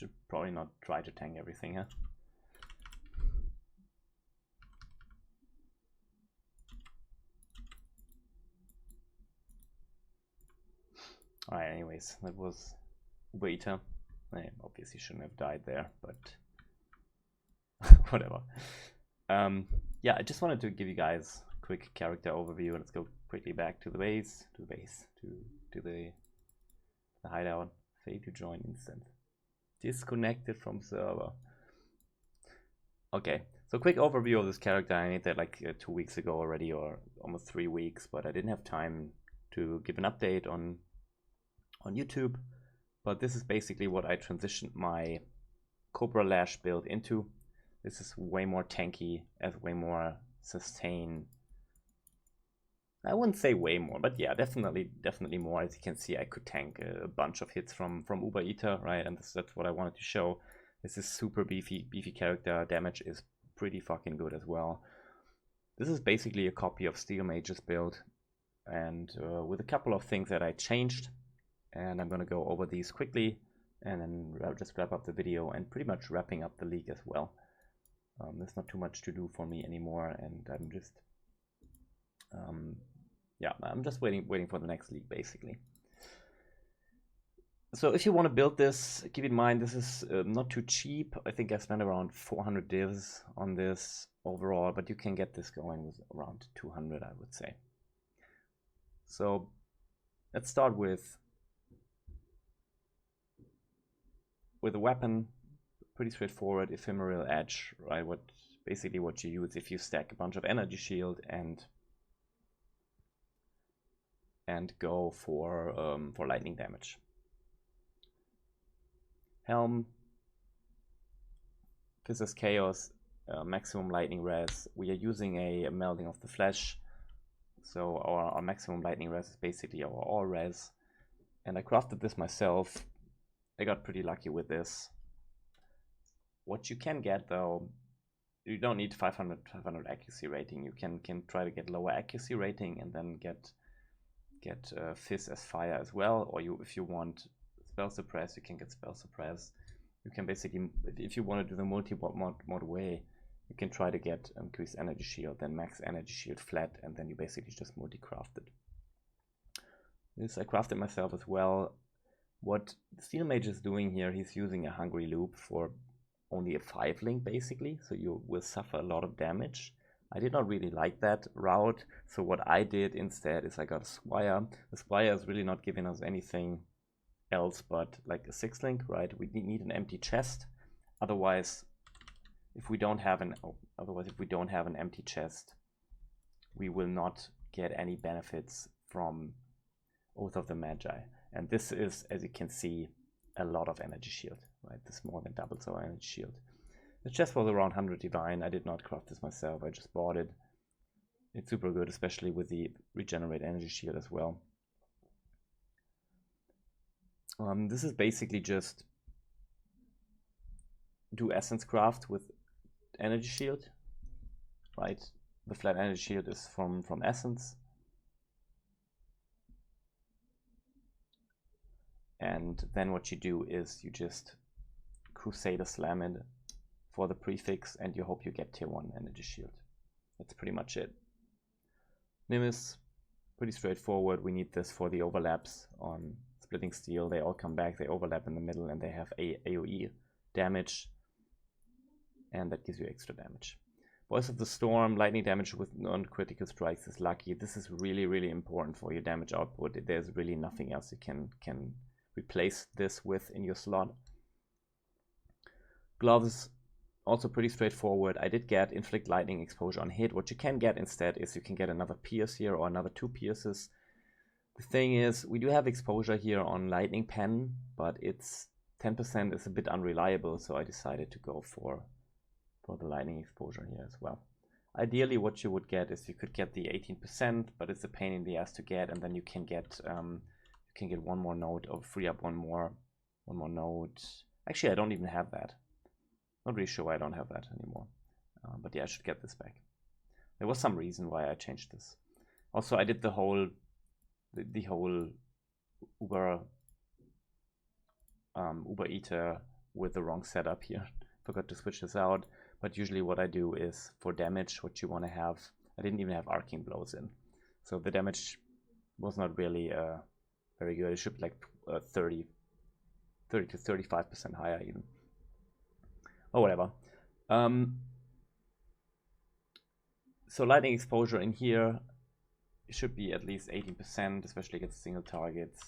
Should probably not try to tank everything, huh? Alright, anyways, that was Waiter. I obviously shouldn't have died there, but whatever. Yeah, I just wanted to give you guys a quick character overview. Let's go quickly back to the base, to the hideout. Fail to join instant. Disconnected from server. Okay, so quick overview of this character. I made that like 2 weeks ago already, or almost 3 weeks, but I didn't have time to give an update on YouTube. But this is basically what I transitioned my Cobra Lash build into. This is way more tanky, has way more sustain. I wouldn't say way more, but yeah, definitely more. As you can see, I could tank a bunch of hits from Uber Eater, right? And that's what I wanted to show. This is super beefy character. Damage is pretty fucking good as well. This is basically a copy of Steelmages build, and with a couple of things that I changed. And I'm gonna go over these quickly, and then I'll just wrap up the video and pretty much wrapping up the league as well. There's not too much to do for me anymore, and I'm just yeah, I'm just waiting for the next league basically. So if you want to build this, keep in mind this is not too cheap. I think I spent around 400 divs on this overall, but you can get this going with around 200, I would say. So let's start with a weapon. Pretty straightforward, ephemeral edge, right? Basically what you use if you stack a bunch of energy shield and go for lightning damage. Helm, Fizz's Chaos, maximum lightning res. We are using a melding of the flesh, so our maximum lightning res is basically our all res. And I crafted this myself. I got pretty lucky with this. What you can get though, you don't need 500 accuracy rating. You can try to get lower accuracy rating and then get Fizz as fire as well. Or if you want spell suppress, you can get spell suppress. You can basically, if you want to do the multi-bot mod way, you can try to get increased energy shield, then max energy shield flat, and then you basically just multi-craft it. This I crafted myself as well. What Steelmage is doing here, he's using a Hungry Loop for only a 5 link basically, so you will suffer a lot of damage. I did not really like that route, so what I did instead is I got a Squire. The Squire is really not giving us anything else but like a 6 link, right? We need an empty chest. Otherwise, if we don't have an empty chest, we will not get any benefits from Oath of the Magi. And this is, as you can see, a lot of energy shield, right? This more than doubles our energy shield. The chest was around 100 divine. I did not craft this myself, I just bought it. It's super good, especially with the regenerate energy shield as well. This is basically just do essence craft with energy shield, right? The flat energy shield is from essence. And then what you do is you just Crusader slam it for the prefix and you hope you get tier 1 energy shield. That's pretty much it. Nimbus, pretty straightforward. We need this for the overlaps on Splitting Steel. They all come back, they overlap in the middle, and they have AoE damage. And that gives you extra damage. Voice of the Storm, lightning damage with non-critical strikes is lucky. This is really important for your damage output. There's really nothing else you can replace this with in your slot. Gloves, also pretty straightforward. I did get inflict lightning exposure on hit. What you can get instead is you can get another pierce here or another 2 pierces. The thing is, we do have exposure here on lightning pen, but it's 10% is a bit unreliable, so I decided to go for the lightning exposure here as well. Ideally what you would get is you could get the 18%, but it's a pain in the ass to get, and then you can get one more node or free up one more node. Actually, I don't even have that. Not really sure why I don't have that anymore. But yeah, I should get this back. There was some reason why I changed this. Also, I did the whole Uber Eater with the wrong setup here. Forgot to switch this out, but usually what I do is for damage, what you want to have, I didn't even have arcing blows in. So the damage was not really very good. It should be like 30 to 35% higher even. Or whatever. So lightning exposure in here should be at least 18%, especially against single targets.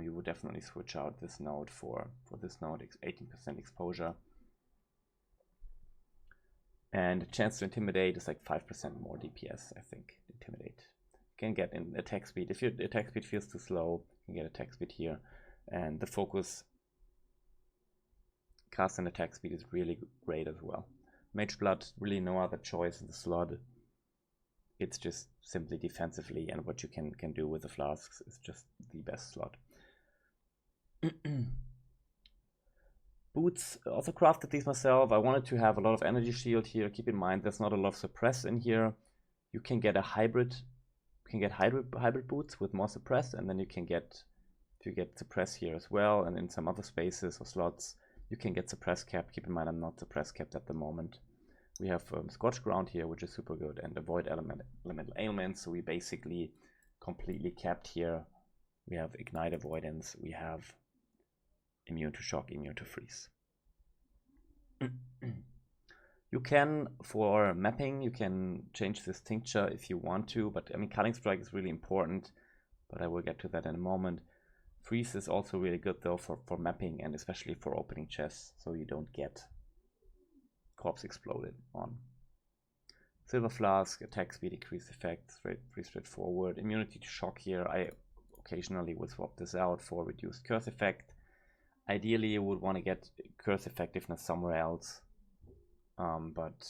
You would definitely switch out this node for this node, 18% exposure. And chance to intimidate is like 5% more DPS, I think. Intimidate. You can get in attack speed. If your attack speed feels too slow, you can get attack speed here. And the focus cast and attack speed is really great as well. Mage Blood, really no other choice in the slot. It's just simply defensively, and what you can do with the flasks is just the best slot. Boots, also crafted these myself. I wanted to have a lot of energy shield here. Keep in mind there's not a lot of suppress in here. You can get a hybrid, hybrid boots with more suppress, and then you get suppress here as well, and in some other spaces or slots you can get suppress capped. Keep in mind I'm not suppress capped at the moment. We have Scorched Ground here, which is super good, and Avoid Elemental Ailments, so we basically completely capped here. We have Ignite Avoidance, we have Immune to Shock, Immune to Freeze. You can, for mapping, you can change this tincture if you want to, but I mean Cutting Strike is really important, but I will get to that in a moment. Freeze is also really good though for mapping, and especially for opening chests, so you don't get corpse exploded on. Silver Flask, attack speed, increased effect, pretty straightforward. Immunity to shock here, I occasionally will swap this out for reduced curse effect. Ideally you would want to get curse effectiveness somewhere else, but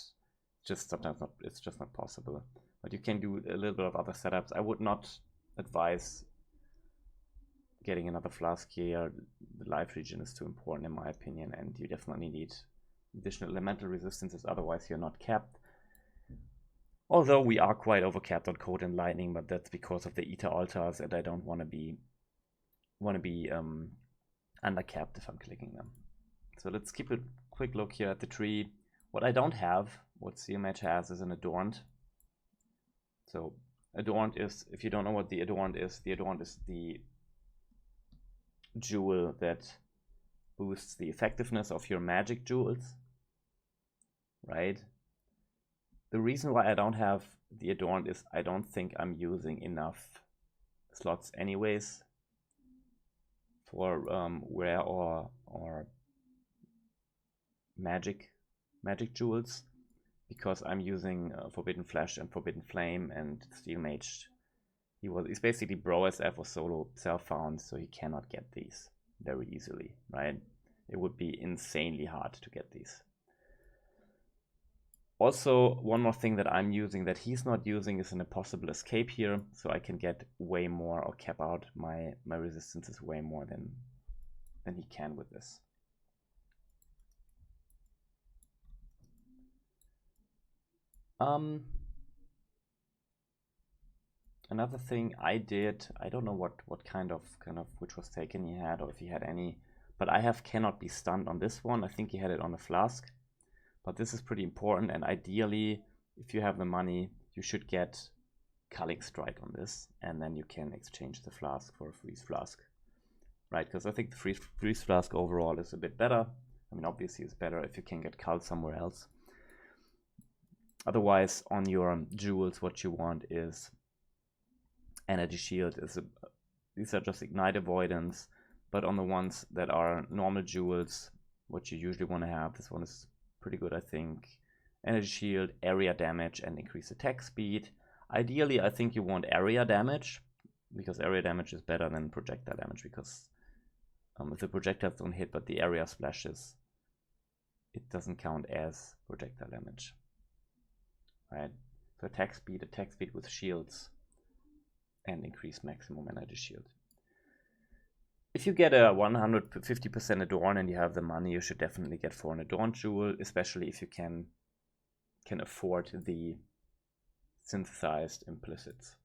just sometimes it's just not possible. But you can do a little bit of other setups. I would not advise getting another flask here. The life regen is too important in my opinion, and you definitely need additional elemental resistances, otherwise you're not capped. Although we are quite overcapped on Code and Lightning, but that's because of the Ether Altars, and I don't want to be undercapped if I'm clicking them. So let's keep a quick look here at the tree. What I don't have, what Steelmage has, is an Adorned. So Adorned is, if you don't know what the Adorned is the jewel that boosts the effectiveness of your magic jewels, right? The reason why I don't have the Adorned is I don't think I'm using enough slots anyways for rare or magic jewels, because I'm using Forbidden Flash and Forbidden Flame, and Steelmage, he's basically bro SF or solo self-found, so he cannot get these very easily, right? It would be insanely hard to get these. Also, one more thing that I'm using that he's not using is an Impossible Escape here, so I can get way more or cap out my resistances way more than he can with this. Another thing I did, I don't know what kind of which was taken he had, or if he had any, but I have cannot be stunned on this one. I think he had it on a flask, but this is pretty important, and ideally if you have the money you should get Culling Strike on this, and then you can exchange the flask for a Freeze Flask, right? Because I think the Freeze Flask overall is a bit better. I mean, obviously it's better if you can get Cull somewhere else. Otherwise, on your jewels, what you want is Energy Shield. These are just Ignite Avoidance, but on the ones that are normal jewels, what you usually want to have, this one is pretty good, I think. Energy Shield, area damage, and increased attack speed. Ideally, I think you want area damage, because area damage is better than projectile damage, because if the projectiles don't hit but the area splashes, it doesn't count as projectile damage, right? So attack speed with shields, and increase maximum energy shield. If you get a 150% Adorn and you have the money, you should definitely get for an Adorned jewel, especially if you can afford the synthesized implicits.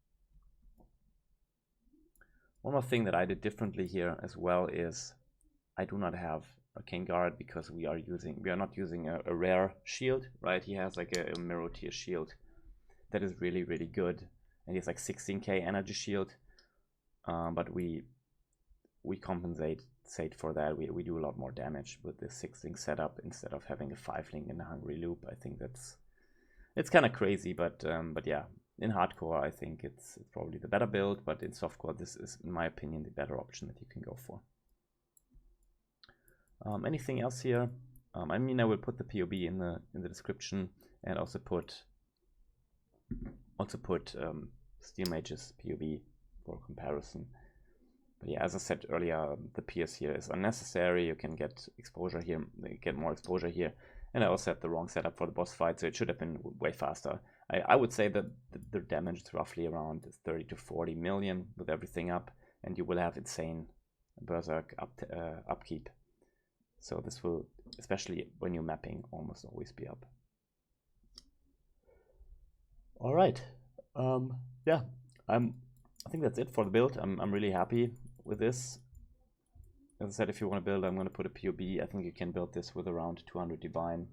One more thing that I did differently here as well is I do not have Arcane Guard, because we are not using a rare shield, right? He has like a mirror tier shield that is really, really good, and he has like 16k energy shield, but we compensate for that. We do a lot more damage with this 6-link setup instead of having a 5-link in the Hungry Loop. I think it's kind of crazy, but yeah, in hardcore I think it's probably the better build, but in softcore this is, in my opinion, the better option that you can go for. Anything else here? I mean, I will put the POB in the description, and also put Steelmages POB for comparison. But yeah, as I said earlier, the pierce here is unnecessary. You can get exposure here, get more exposure here, and I also had the wrong setup for the boss fight, so it should have been way faster. I would say that the damage is roughly around 30 to 40 million with everything up, and you will have insane berserk upkeep. So this will, especially when you're mapping, almost always be up. All right, yeah, I think that's it for the build. I'm really happy with this. As I said, if you want to build, I'm going to put a POB. I think you can build this with around 200 divine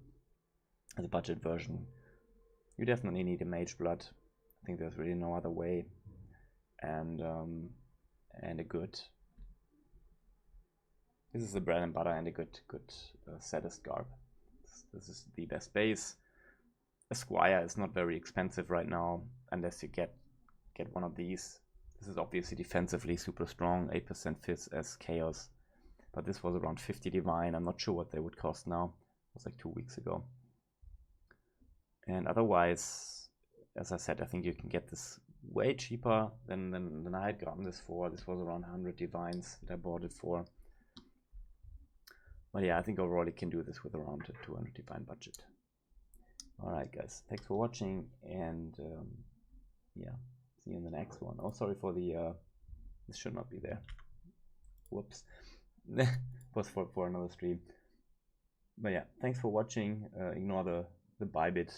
as a budget version. You definitely need a mage blood. I think there's really no other way, and a good. This is the bread and butter and a good saddest garb. This is the best base. A Squire is not very expensive right now, unless you get one of these. This is obviously defensively super strong, 8% fizz as chaos, but this was around 50 divine. I'm not sure what they would cost now. It was like 2 weeks ago. And otherwise, as I said, I think you can get this way cheaper than I had gotten this for. This was around 100 divines that I bought it for. But yeah, I think overall you can do this with around a 200 divine budget. Alright guys, thanks for watching, and yeah, see you in the next one. Oh, sorry for the, this should not be there. Whoops. Was for another stream. But yeah, thanks for watching. Ignore the Bybit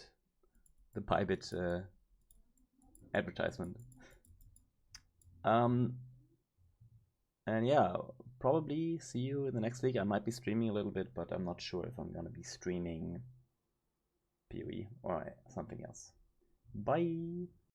advertisement. And yeah, probably see you in the next week. I might be streaming a little bit, but I'm not sure if I'm gonna be streaming PoE or something else. Bye.